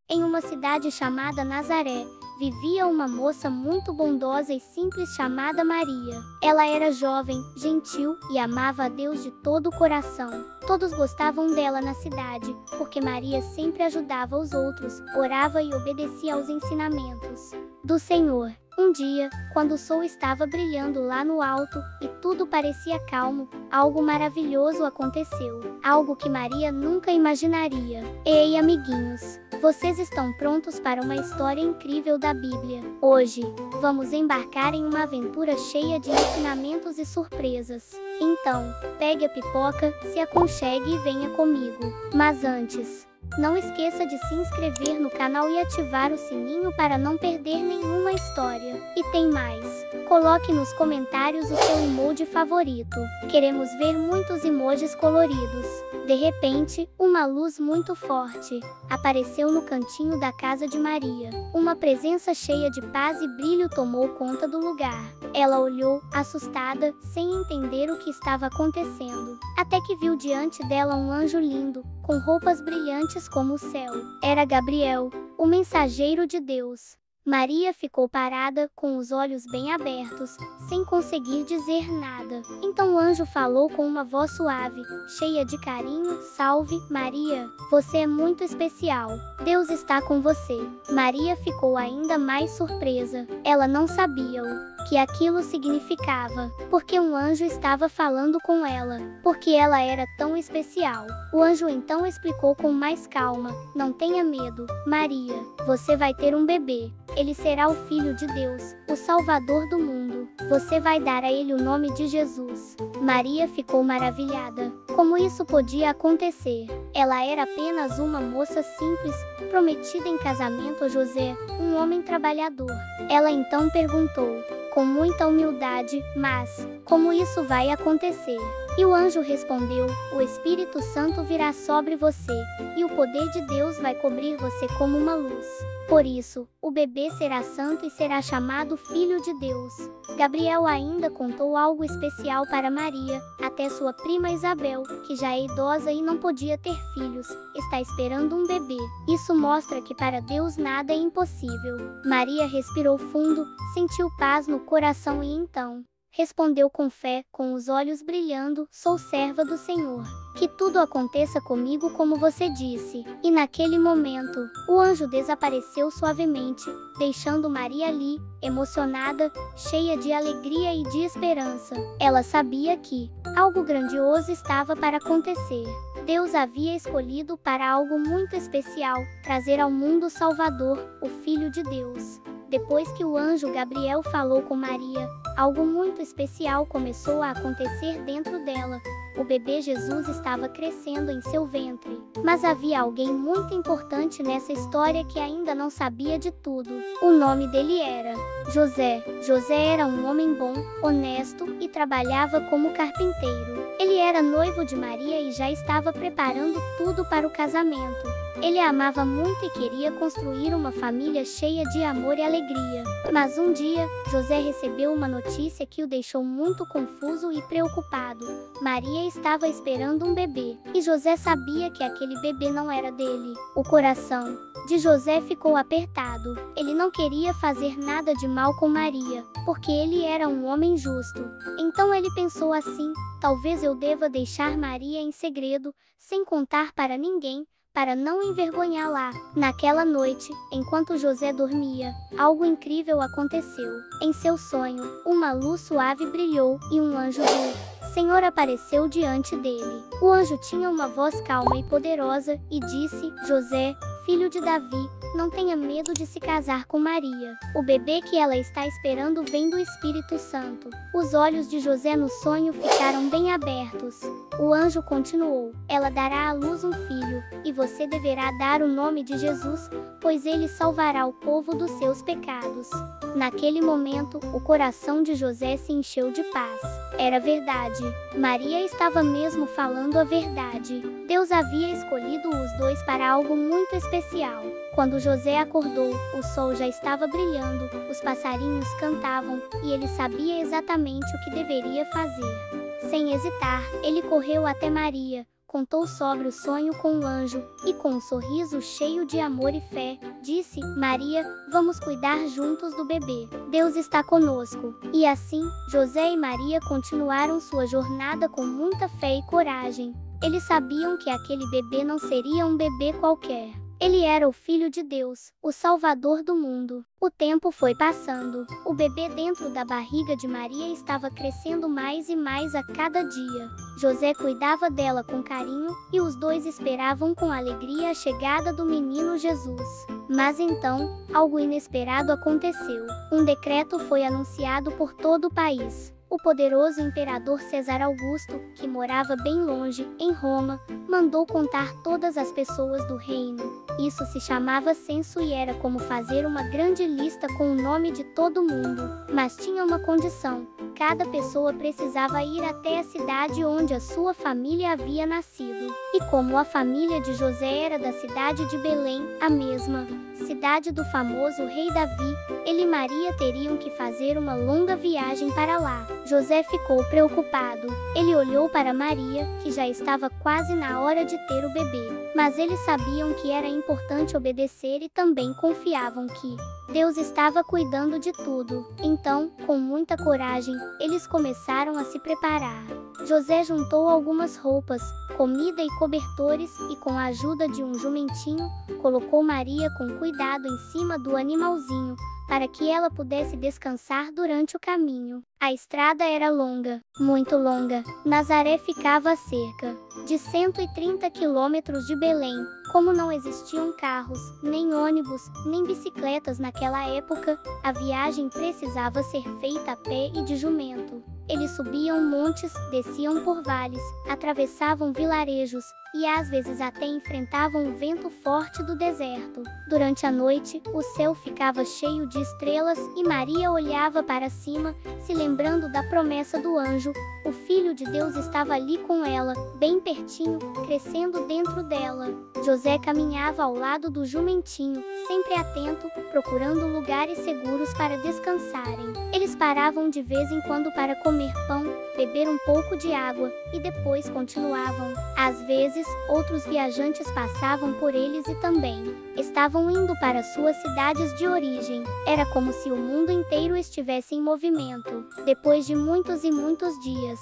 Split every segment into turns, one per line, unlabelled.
Em uma cidade chamada Nazaré, vivia uma moça muito bondosa e simples chamada Maria. Ela era jovem, gentil e amava a Deus de todo o coração. Todos gostavam dela na cidade, porque Maria sempre ajudava os outros, orava e obedecia aos ensinamentos do Senhor. Um dia, quando o sol estava brilhando lá no alto e tudo parecia calmo, algo maravilhoso aconteceu. Algo que Maria nunca imaginaria. Ei, amiguinhos! Vocês estão prontos para uma história incrível da Bíblia? Hoje, vamos embarcar em uma aventura cheia de ensinamentos e surpresas. Então, pegue a pipoca, se aconchegue e venha comigo. Mas antes, não esqueça de se inscrever no canal e ativar o sininho para não perder nenhuma história. E tem mais. Coloque nos comentários o seu emoji favorito. Queremos ver muitos emojis coloridos. De repente, uma luz muito forte apareceu no cantinho da casa de Maria. Uma presença cheia de paz e brilho tomou conta do lugar. Ela olhou, assustada, sem entender o que estava acontecendo. Até que viu diante dela um anjo lindo, com roupas brilhantes como o céu. Era Gabriel, o mensageiro de Deus. Maria ficou parada, com os olhos bem abertos, sem conseguir dizer nada. Então o anjo falou com uma voz suave, cheia de carinho: "Salve, Maria, você é muito especial. Deus está com você." Maria ficou ainda mais surpresa. Ela não sabia o que aquilo significava, porque um anjo estava falando com ela, porque ela era tão especial. O anjo então explicou com mais calma: "Não tenha medo, Maria, você vai ter um bebê. Ele será o Filho de Deus, o Salvador do mundo. Você vai dar a ele o nome de Jesus." Maria ficou maravilhada. Como isso podia acontecer? Ela era apenas uma moça simples, prometida em casamento a José, um homem trabalhador. Ela então perguntou, com muita humildade: "Mas como isso vai acontecer?" E o anjo respondeu: "O Espírito Santo virá sobre você, e o poder de Deus vai cobrir você como uma luz. Por isso, o bebê será santo e será chamado Filho de Deus." Gabriel ainda contou algo especial para Maria. Até sua prima Isabel, que já é idosa e não podia ter filhos, está esperando um bebê. Isso mostra que para Deus nada é impossível. Maria respirou fundo, sentiu paz no coração e então respondeu com fé, com os olhos brilhando: "Sou serva do Senhor. Que tudo aconteça comigo como você disse." E naquele momento, o anjo desapareceu suavemente, deixando Maria ali, emocionada, cheia de alegria e de esperança. Ela sabia que algo grandioso estava para acontecer. Deus havia escolhido para algo muito especial, trazer ao mundo o Salvador, o Filho de Deus. Depois que o anjo Gabriel falou com Maria, algo muito especial começou a acontecer dentro dela. O bebê Jesus estava crescendo em seu ventre. Mas havia alguém muito importante nessa história que ainda não sabia de tudo. O nome dele era José. José era um homem bom, honesto e trabalhava como carpinteiro. Ele era noivo de Maria e já estava preparando tudo para o casamento. Ele a amava muito e queria construir uma família cheia de amor e alegria. Mas um dia, José recebeu uma notícia que o deixou muito confuso e preocupado. Maria estava esperando um bebê, e José sabia que aquele bebê não era dele. O coração de José ficou apertado. Ele não queria fazer nada de mal com Maria, porque ele era um homem justo. Então ele pensou assim: talvez eu deva deixar Maria em segredo, sem contar para ninguém, para não envergonhá-la. Naquela noite, enquanto José dormia, algo incrível aconteceu. Em seu sonho, uma luz suave brilhou, e um anjo do Senhor apareceu diante dele. O anjo tinha uma voz calma e poderosa, e disse: "José, filho de Davi, não tenha medo de se casar com Maria. O bebê que ela está esperando vem do Espírito Santo." Os olhos de José no sonho ficaram bem abertos. O anjo continuou: "Ela dará à luz um filho, e você deverá dar o nome de Jesus, pois ele salvará o povo dos seus pecados." Naquele momento, o coração de José se encheu de paz. Era verdade. Maria estava mesmo falando a verdade. Deus havia escolhido os dois para algo muito especial. Quando José acordou, o sol já estava brilhando, os passarinhos cantavam, e ele sabia exatamente o que deveria fazer. Sem hesitar, ele correu até Maria, contou sobre o sonho com o anjo, e com um sorriso cheio de amor e fé, disse: Maria, vamos cuidar juntos do bebê. Deus está conosco. E assim, José e Maria continuaram sua jornada com muita fé e coragem. Eles sabiam que aquele bebê não seria um bebê qualquer. Ele era o Filho de Deus, o Salvador do mundo. O tempo foi passando. O bebê dentro da barriga de Maria estava crescendo mais e mais a cada dia. José cuidava dela com carinho, e os dois esperavam com alegria a chegada do menino Jesus. Mas então, algo inesperado aconteceu. Um decreto foi anunciado por todo o país. O poderoso imperador César Augusto, que morava bem longe, em Roma, mandou contar todas as pessoas do reino. Isso se chamava censo e era como fazer uma grande lista com o nome de todo mundo. Mas tinha uma condição: cada pessoa precisava ir até a cidade onde a sua família havia nascido. E como a família de José era da cidade de Belém, a mesma cidade do famoso rei Davi, ele e Maria teriam que fazer uma longa viagem para lá. José ficou preocupado. Ele olhou para Maria, que já estava quase na hora de ter o bebê. Mas eles sabiam que era importante obedecer e também confiavam que Deus estava cuidando de tudo. Então, com muita coragem, eles começaram a se preparar. José juntou algumas roupas, comida e cobertores, e com a ajuda de um jumentinho, colocou Maria com cuidado em cima do animalzinho, para que ela pudesse descansar durante o caminho. A estrada era longa, muito longa. Nazaré ficava a cerca de 130 quilômetros de Belém. Como não existiam carros, nem ônibus, nem bicicletas naquela época, a viagem precisava ser feita a pé e de jumento. Eles subiam montes, desciam por vales, atravessavam vilarejos, e às vezes até enfrentavam o vento forte do deserto. Durante a noite, o céu ficava cheio de estrelas, e Maria olhava para cima, se lembrando da promessa do anjo. O Filho de Deus estava ali com ela, bem pertinho, crescendo dentro dela. José caminhava ao lado do jumentinho, sempre atento, procurando lugares seguros para descansarem. Eles paravam de vez em quando para comer pão, beber um pouco de água, e depois continuavam. Às vezes, outros viajantes passavam por eles e também estavam indo para suas cidades de origem. Era como se o mundo inteiro estivesse em movimento. Depois de muitos e muitos dias,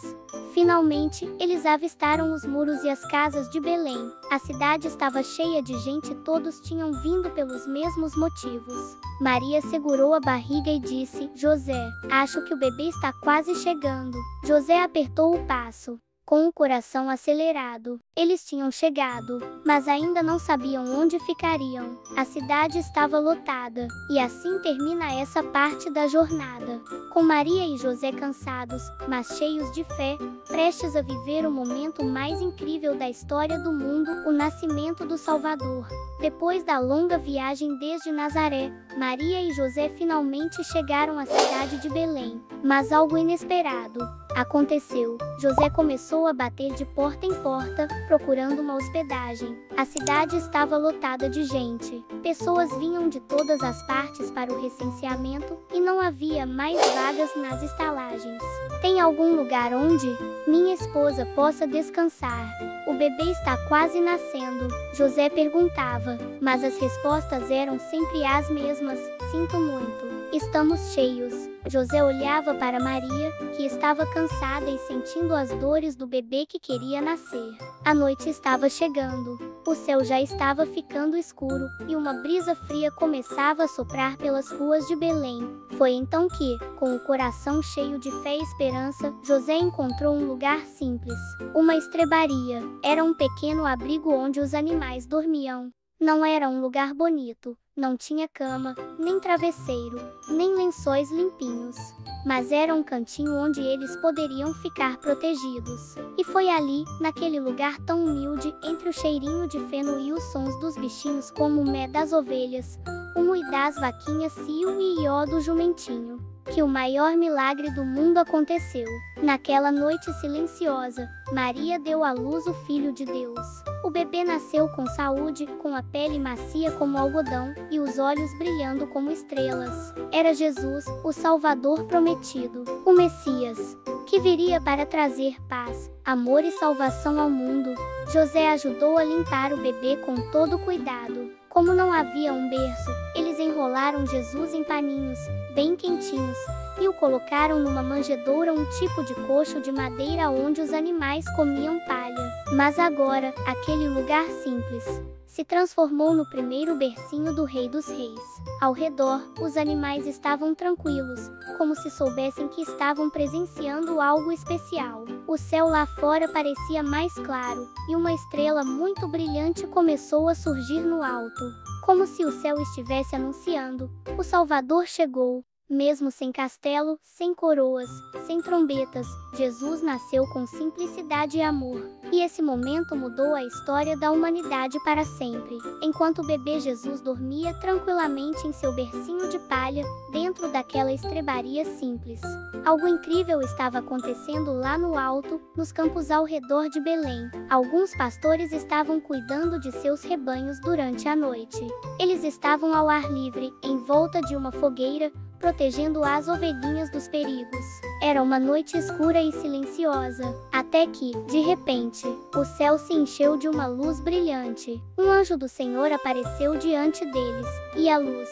finalmente, eles avistaram os muros e as casas de Belém. A cidade estava cheia de gente e todos tinham vindo pelos mesmos motivos. Maria segurou a barriga e disse: José, acho que o bebê está quase chegando. José apertou o passo. Com o coração acelerado, eles tinham chegado, mas ainda não sabiam onde ficariam. A cidade estava lotada, e assim termina essa parte da jornada. Com Maria e José cansados, mas cheios de fé, prestes a viver o momento mais incrível da história do mundo, o nascimento do Salvador. Depois da longa viagem desde Nazaré, Maria e José finalmente chegaram à cidade de Belém. Mas algo inesperado aconteceu. José começou a bater de porta em porta, procurando uma hospedagem. A cidade estava lotada de gente. Pessoas vinham de todas as partes para o recenseamento, e não havia mais vagas nas estalagens. Tem algum lugar onde minha esposa possa descansar? O bebê está quase nascendo, José perguntava, mas as respostas eram sempre as mesmas: sinto muito, estamos cheios. José olhava para Maria, que estava cansada e sentindo as dores do bebê que queria nascer. A noite estava chegando. O céu já estava ficando escuro, e uma brisa fria começava a soprar pelas ruas de Belém. Foi então que, com o coração cheio de fé e esperança, José encontrou um lugar simples. Uma estrebaria. Era um pequeno abrigo onde os animais dormiam. Não era um lugar bonito, não tinha cama, nem travesseiro, nem lençóis limpinhos. Mas era um cantinho onde eles poderiam ficar protegidos. E foi ali, naquele lugar tão humilde, entre o cheirinho de feno e os sons dos bichinhos como o mé das ovelhas, o mui das vaquinhas cio e ió do jumentinho, que o maior milagre do mundo aconteceu. Naquela noite silenciosa, Maria deu à luz o Filho de Deus. O bebê nasceu com saúde, com a pele macia como algodão, e os olhos brilhando como estrelas. Era Jesus, o Salvador prometido, o Messias, que que viria para trazer paz, amor e salvação ao mundo. José ajudou a limpar o bebê com todo cuidado. Como não havia um berço, eles enrolaram Jesus em paninhos, bem quentinhos, e o colocaram numa manjedoura, um tipo de coxo de madeira onde os animais comiam palha. Mas agora, aquele lugar simples se transformou no primeiro bercinho do Rei dos Reis. Ao redor, os animais estavam tranquilos, como se soubessem que estavam presenciando algo especial. O céu lá fora parecia mais claro, e uma estrela muito brilhante começou a surgir no alto, como se o céu estivesse anunciando: o Salvador chegou. Mesmo sem castelo, sem coroas, sem trombetas, Jesus nasceu com simplicidade e amor. E esse momento mudou a história da humanidade para sempre. Enquanto o bebê Jesus dormia tranquilamente em seu bercinho de palha, dentro daquela estrebaria simples, algo incrível estava acontecendo lá no alto, nos campos ao redor de Belém. Alguns pastores estavam cuidando de seus rebanhos durante a noite. Eles estavam ao ar livre, em volta de uma fogueira, protegendo as ovelhinhas dos perigos. Era uma noite escura e silenciosa, até que, de repente, o céu se encheu de uma luz brilhante. Um anjo do Senhor apareceu diante deles, e a luz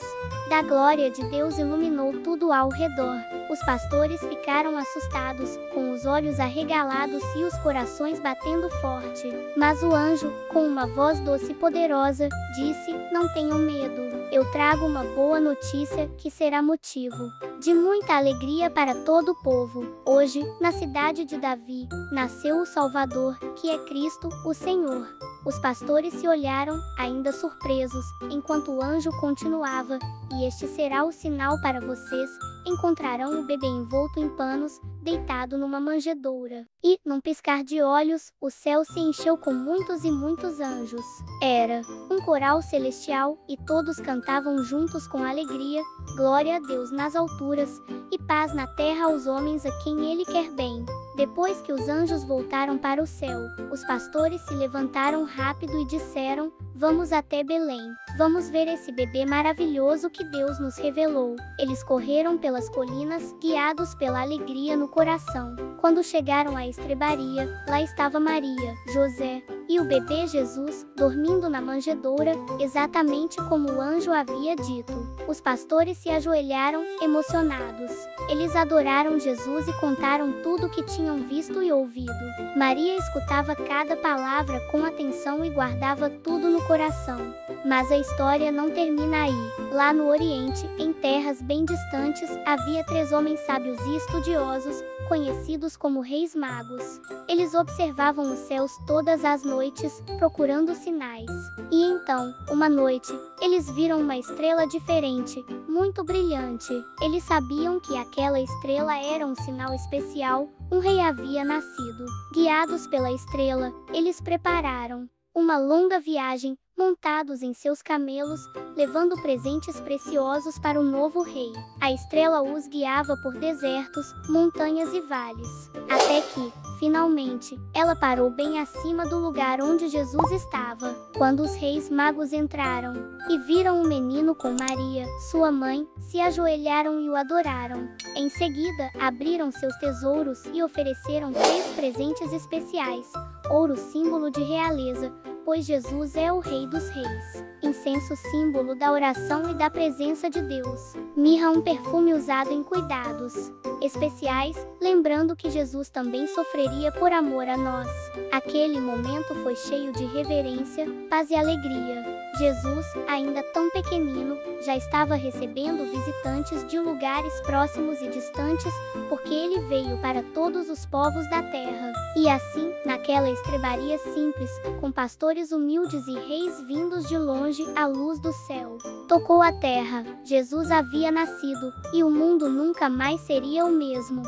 da glória de Deus iluminou tudo ao redor. Os pastores ficaram assustados, com os olhos arregalados e os corações batendo forte. Mas o anjo, com uma voz doce e poderosa, disse: "Não tenham medo. Eu trago uma boa notícia que será motivo de muita alegria para todo o povo. Hoje, na cidade de Davi, nasceu o Salvador, que é Cristo, o Senhor." Os pastores se olharam, ainda surpresos, enquanto o anjo continuava: "E este será o sinal para vocês: encontrarão o bebê envolto em panos, deitado numa manjedoura." E, num piscar de olhos, o céu se encheu com muitos e muitos anjos. Era um coral celestial, e todos cantavam juntos com alegria: "Glória a Deus nas alturas, e paz na terra aos homens a quem Ele quer bem." Depois que os anjos voltaram para o céu, os pastores se levantaram rápido e disseram: "Vamos até Belém. Vamos ver esse bebê maravilhoso que Deus nos revelou." Eles correram pelas colinas, guiados pela alegria no coração. Quando chegaram à estrebaria, lá estava Maria, José e o bebê Jesus, dormindo na manjedoura, exatamente como o anjo havia dito. Os pastores se ajoelharam, emocionados. Eles adoraram Jesus e contaram tudo o que tinham visto e ouvido. Maria escutava cada palavra com atenção e guardava tudo no coração. Mas a história não termina aí. Lá no Oriente, em terras bem distantes, havia 3 homens sábios e estudiosos, conhecidos como Reis Magos. Eles observavam os céus todas as noites, procurando sinais. E então, uma noite, eles viram uma estrela diferente, muito brilhante. Eles sabiam que aquela estrela era um sinal especial: um rei havia nascido. Guiados pela estrela, eles prepararam uma longa viagem, montados em seus camelos, levando presentes preciosos para o novo rei. A estrela os guiava por desertos, montanhas e vales, até que, finalmente, ela parou bem acima do lugar onde Jesus estava. Quando os reis magos entraram e viram o menino com Maria, sua mãe, se ajoelharam e o adoraram. Em seguida, abriram seus tesouros e ofereceram 3 presentes especiais: ouro, símbolo de realeza, pois Jesus é o Rei dos Reis; incenso, símbolo da oração e da presença de Deus; mirra, um perfume usado em cuidados especiais, lembrando que Jesus também sofreria por amor a nós. Aquele momento foi cheio de reverência, paz e alegria. Jesus, ainda tão pequenino, já estava recebendo visitantes de lugares próximos e distantes, porque ele veio para todos os povos da terra. E assim, naquela estrebaria simples, com pastores humildes e reis vindos de longe, a luz do céu tocou a terra. Jesus havia nascido, e o mundo nunca mais seria o mesmo.